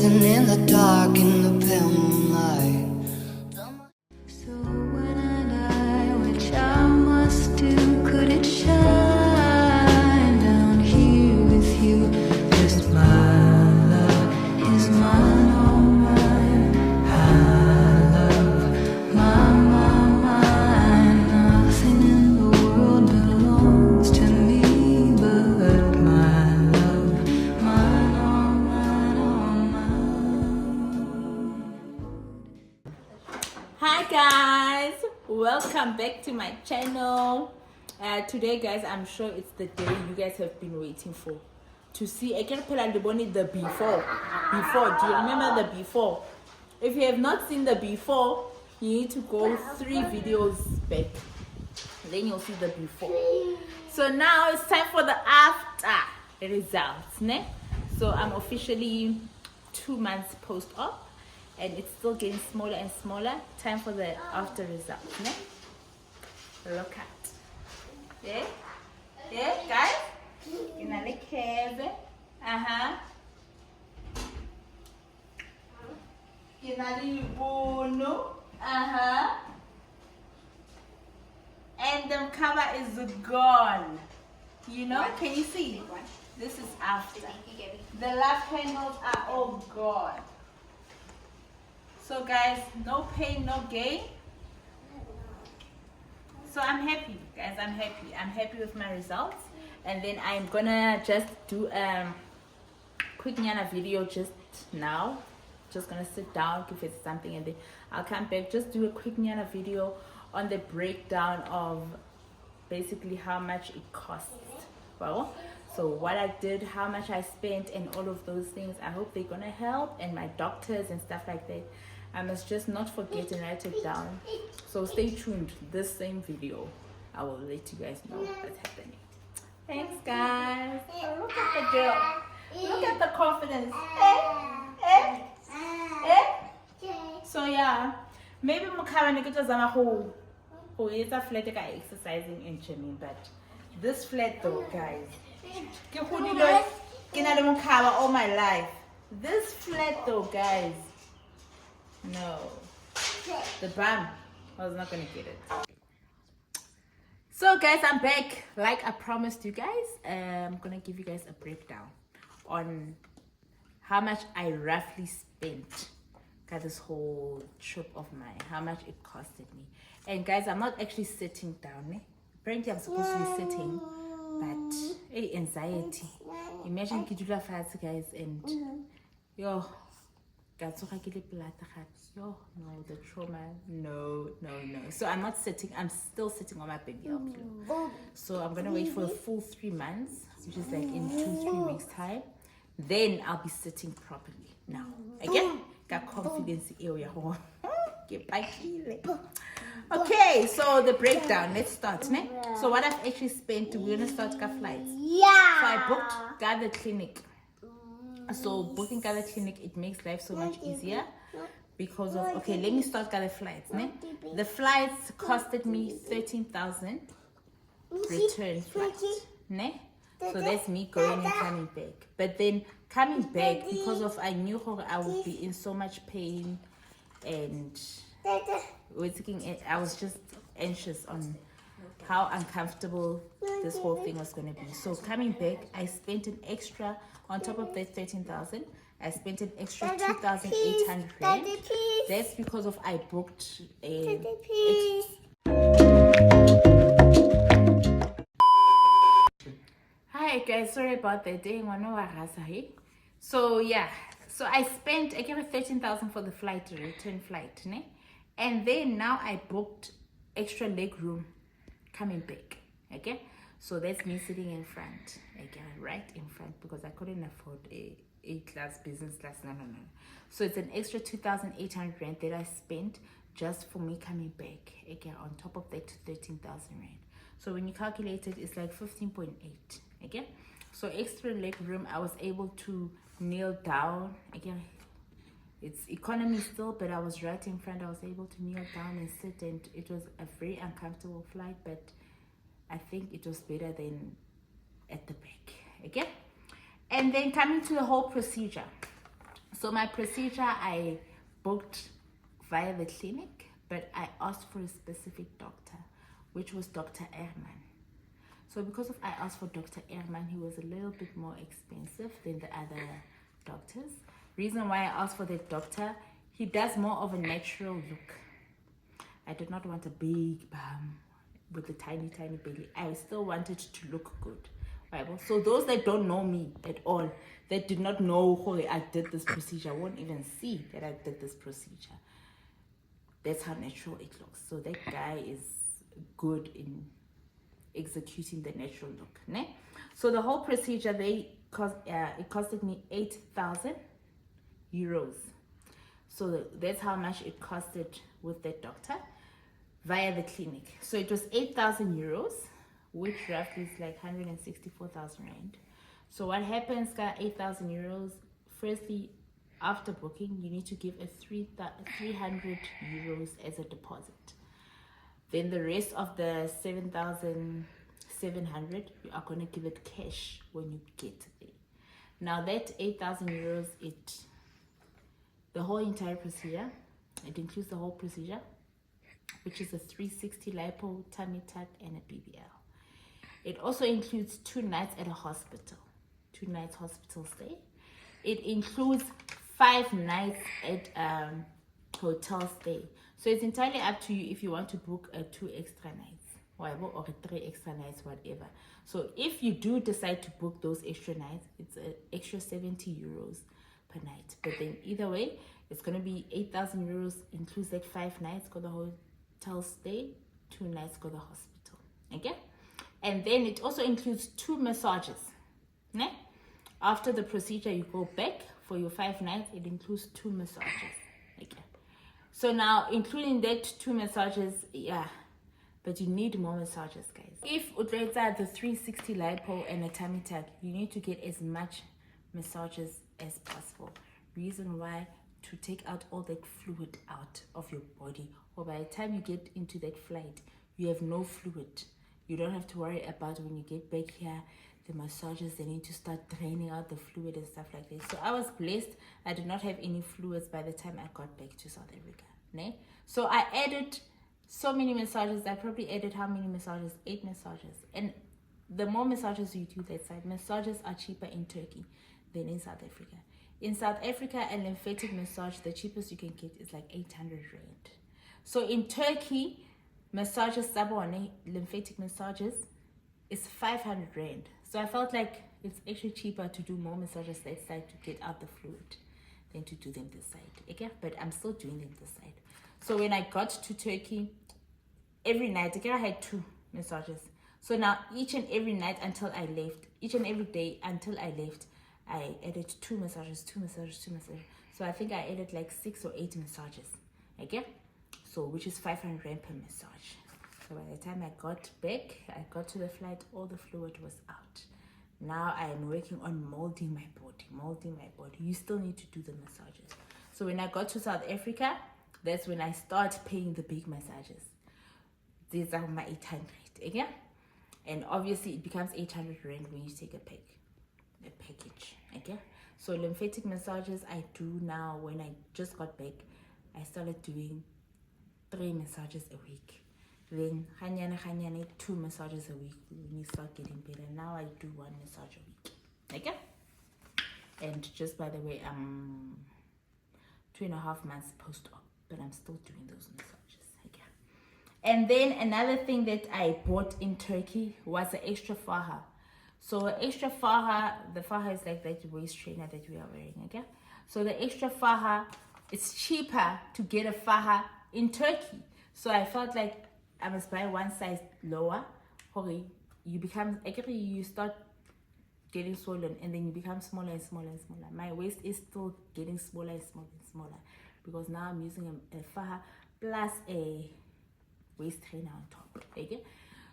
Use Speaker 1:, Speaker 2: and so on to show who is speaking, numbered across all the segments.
Speaker 1: dancing in the dark in the pale moonlight.
Speaker 2: So when I die, which I must do, could it shine down here with you? Just my love is mine, all mine. I love mine. Nothing in the world belongs to me but my love, mine, all mine, all mine.
Speaker 3: Hi guys, welcome back to my channel. Today guys, I'm sure it's the day you guys have been waiting for to see. I can put on the before. Do you remember the before? If you have not seen the before, you need to go 3 videos back, then you'll see the before. So now it's time for the after results, ne? So I'm officially 2 months post-op, and it's still getting smaller and smaller. Time for the after results, ne? Look at. Yeah? Yeah, guys? Inale keve. Inale bono. And the cover is gone. You know? Can you see? This is after. The left handles are all gone. So guys, no pain, no gain. So I'm happy, guys. I'm happy with my results. And then I'm gonna just do a quick Nyana video just now. Just gonna sit down, give it something, and then I'll come back. Just do a quick Nyana video on the breakdown of basically how much it costs. Well, so what I did, how much I spent, and all of those things. I hope they're gonna help, and my doctors and stuff like that. I must just not forget and write it down. So stay tuned. This same video, I will let you guys know what's happening. Thanks guys. Oh, look at the girl. Look at the confidence. So yeah, maybe Mukara Nikita who is a flat guy exercising in gymming, but this flat though, guys. All my life. This flat though, guys. No, the bum was not gonna get it. So guys, I'm back. Like I promised you guys, I'm gonna give you guys a breakdown on how much I roughly spent got this whole trip of mine, how much it costed me. And guys, I'm not actually sitting down, eh? Apparently I'm supposed to be sitting, but hey, anxiety. Imagine Kidula Fats, guys, and yo, no, the trauma, no. So I'm not sitting, I'm still sitting on my baby pillow. So I'm gonna wait for a full 3 months, which is like in 2-3 weeks time. Then I'll be sitting properly. Now, again, got confidence area. Okay, so the breakdown, let's start. Ne? So what I've actually spent, we're gonna start with flights. So I booked Gather Clinic. So booking Gather Clinic, it makes life so much easier because of, okay, let me start Gather flights. Ne? The flights costed me 13,000 return flight. Ne? So that's me going and coming back. But then coming back, because of I knew how I would be in so much pain, and I was just anxious on how uncomfortable this whole thing was going to be. So coming back, I spent an extra, on top of that 13,000, I spent an extra 2,800 rand. That's because of I booked a... Hi guys, sorry about that. So yeah, so I spent, I gave 13,000 for the flight, return flight, ne? And then now I booked extra leg room coming back. Okay, so that's me sitting in front, again, right in front, because I couldn't afford a class, business class. No. So it's an extra 2,800 rand that I spent just for me coming back. Again, on top of that 13,000 rand. So when you calculate it, it's like 15.8. Okay, so extra leg room, I was able to kneel down. Again, it's economy still, but I was right in front. I was able to kneel down and sit, and it was a very uncomfortable flight, but I think it was better than at the back. Okay, and then coming to the whole procedure. So my procedure, I booked via the clinic, but I asked for a specific doctor, which was Dr. Ehrman. So because I asked for Dr. Ehrman, he was a little bit more expensive than the other doctors. Reason why I asked for that doctor, he does more of a natural look. I did not want a big bum with a tiny belly. I still wanted to look good. Right? So those that don't know me at all, that did not know how I did this procedure, won't even see that I did this procedure. That's how natural it looks. So that guy is good in executing the natural look. Ne? So the whole procedure, it costed me 8,000 euros. So that's how much it costed with that doctor via the clinic. So it was 8,000 euros, which roughly is like 164,000 rand. So what happens, guys, 8,000 euros, firstly, after booking, you need to give a 300 euros as a deposit. Then the rest of the 7,700, you are going to give it cash when you get there. Now that 8,000 euros, the whole entire procedure, it includes the whole procedure, which is a 360 lipo, tummy tuck, and a BBL. It also includes 2 nights at a hospital, 2 nights hospital stay. It includes 5 nights at hotel stay. So it's entirely up to you if you want to book 2 extra nights, whatever, or 3 extra nights, whatever. So if you do decide to book those extra nights, it's an extra 70 euros per night. But then either way, it's going to be 8,000 euros, includes that 5 nights for the hotel stay, 2 nights for the hospital. Okay? And then it also includes 2 massages. Ne? After the procedure, you go back for your 5 nights. It includes 2 massages. Okay. So now, including that 2 massages, yeah, but you need more massages, guys. If utleta the 360 lipo and a tummy tuck, you need to get as much massages as possible. Reason why, to take out all that fluid out of your body, or by the time you get into that flight, you have no fluid. You don't have to worry about when you get back here, the massages, they need to start draining out the fluid and stuff like this. So I was blessed. I did not have any fluids by the time I got back to South Africa. Ne? So I added so many massages. I probably added how many massages? 8 massages. And the more massages you do that side, massages are cheaper in Turkey than in South Africa. In South Africa, a lymphatic massage, the cheapest you can get is like 800 rand. So in Turkey, massages, sabone, lymphatic massages, is 500 rand. So I felt like it's actually cheaper to do more massages that side to get out the fluid than to do them this side. Okay? But I'm still doing them this side. So when I got to Turkey, every night, I had 2 massages. So now each and every night until I left, each and every day until I left, I added 2 massages, 2 massages, 2 massages. So I think I added like 6 or 8 massages. Okay? So which is 500 rand per massage. So by the time I got back, I got to the flight, all the fluid was out. Now I am working on molding my body. You still need to do the massages. So when I got to South Africa, that's when I start paying the big massages. These are my 800, okay? And obviously it becomes 800 rand when you take a package, okay? So lymphatic massages I do now. When I just got back, I started doing 3 massages a week. Then 2 massages a week when you start getting better. Now I do 1 massage a week. Okay? And just by the way, I'm 2.5 months post-op, but I'm still doing those massages. Okay? And then another thing that I bought in Turkey was an extra faja. So an extra faja, the faja is like that waist trainer that we are wearing. Okay? So the extra faja, it's cheaper to get a faja in Turkey. So I felt like I must buy 1 size lower. You start getting swollen and then you become smaller and smaller and smaller. My waist is still getting smaller and smaller and smaller because now I'm using a faja plus a waist trainer on top. Okay?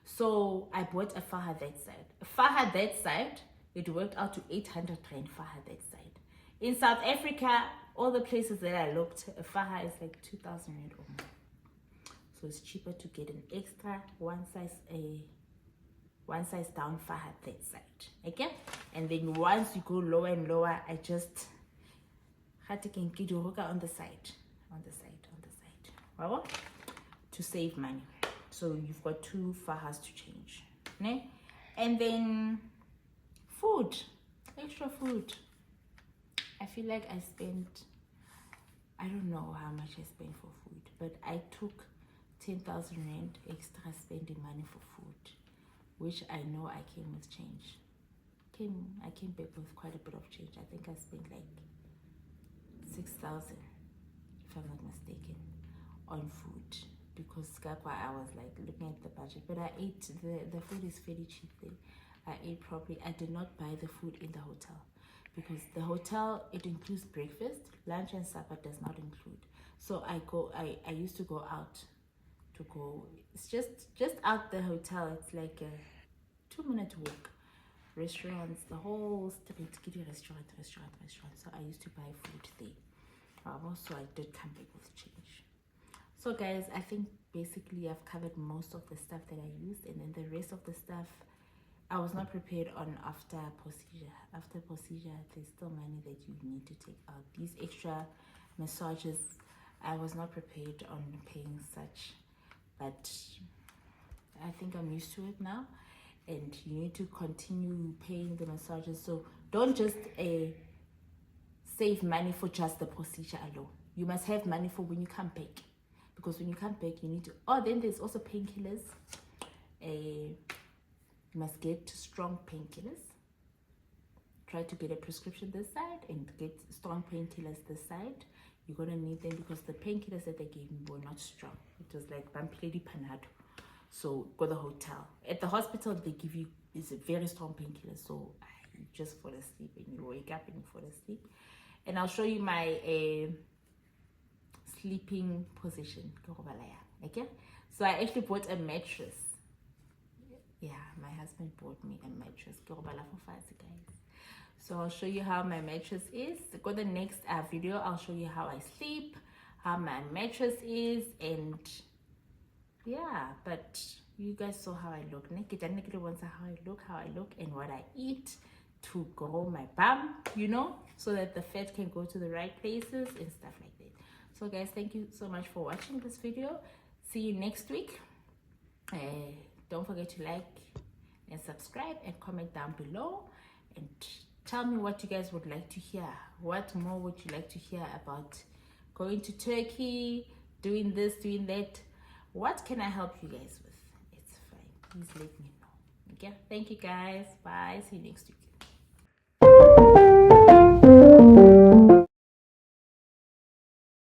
Speaker 3: So I bought a faja that side. A faja that side, it worked out to 800 rand faja that side. In South Africa, all the places that I looked, a faja is like 2,000 rand or more. So it's cheaper to get an extra one size down faja that side. Okay? And then once you go lower and lower, I just on the side. Wow. To save money. So you've got 2 fahas to change. Ne? And then food. Extra food. I feel like I don't know how much I spent for food, but I took 10,000 rand extra spending money for food, which I know I came with change. I came back with quite a bit of change. I think I spent like 6,000, if I'm not mistaken, on food, because I was like looking at the budget, but I ate, the food is fairly cheap there. I ate properly. I did not buy the food in the hotel, because the hotel, it includes breakfast, lunch and supper does not include. So I used to go out it's just out the hotel. It's like a 2-minute walk. Restaurants, the whole street, restaurant. So I used to buy food there. So I did come back with change. So guys, I think basically I've covered most of the stuff that I used, and then the rest of the stuff I was not prepared on after procedure. After procedure, there's still money that you need to take out. These extra massages, I was not prepared on paying such, but I think I'm used to it now. And you need to continue paying the massages. So don't just save money for just the procedure alone. You must have money for when you come back, because when you come back you need to, then there's also painkillers. You must get strong painkillers. Try to get a prescription this side and get strong painkillers this side. You're gonna need them, because the painkillers that they gave me were not strong. It was like Bampiledi Panado. So go to the hotel. At the hospital, they give you a very strong painkiller. So you just fall asleep and you wake up and you fall asleep. And I'll show you my sleeping position. Okay? So I actually bought a mattress. Yeah, my husband bought me a mattress. Guys. So I'll show you how my mattress is. Go to the next video. I'll show you how I sleep, how my mattress is, and yeah, but you guys saw how I look. How I look and what I eat to grow my bum, so that the fat can go to the right places and stuff like that. So guys, thank you so much for watching this video. See you next week. Don't forget to like and subscribe and comment down below, and tell me what you guys would like to hear. What more would you like to hear about going to Turkey, doing this, doing that? What can I help you guys with? It's fine. Please let me know. Okay? Thank you guys. Bye. See you next week.